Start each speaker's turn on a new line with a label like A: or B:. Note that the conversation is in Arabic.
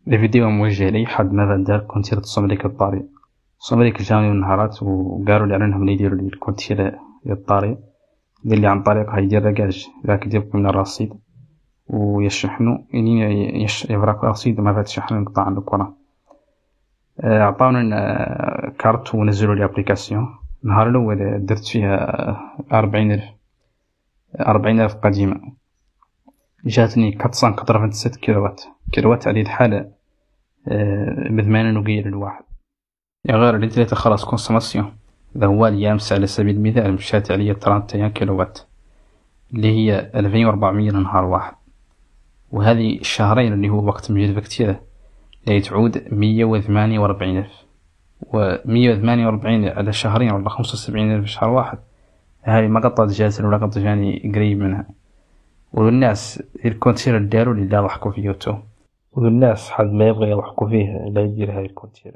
A: الفيديو موجه لي حد ما بدار كونتير تصمريك الطاري صمريك جاوني النهارات وقالوا لي على انهم يديروا لي الكونتير الطاري دير لي عن طريق هيدير رقاج راك يجيبكم من الرصيد ويشحنوا يعني يفرق رصيد ما فات شحن نقطع عن الكرة. عطاونا كارت ونزلوا لي ابليكاسيون. النهار الاول درت فيها 40,000 قديمة، جاتني 487 كيلوات على الحالة بثمانين وقيل الواحد. يا غير اللي تلاتة خلاص كونسوماسيون إذا هو اليامس على سبيل المثال مشات عليا 31 كيلوات اللي هي 2400 نهار واحد، وهذه الشهرين اللي هو وقت مجيد بكتيرة اللي تعود 148,000 و148 على شهرين ولا 75,000 في شهر واحد. هذه ما قطعت جاسر ولا قطع جاني قريب منها. والناس الكونتير داروا اللي لا ضحكوا في يوتيوب، والناس حد ما يبغى يضحكوا فيه لا يدير هاي الكونتير.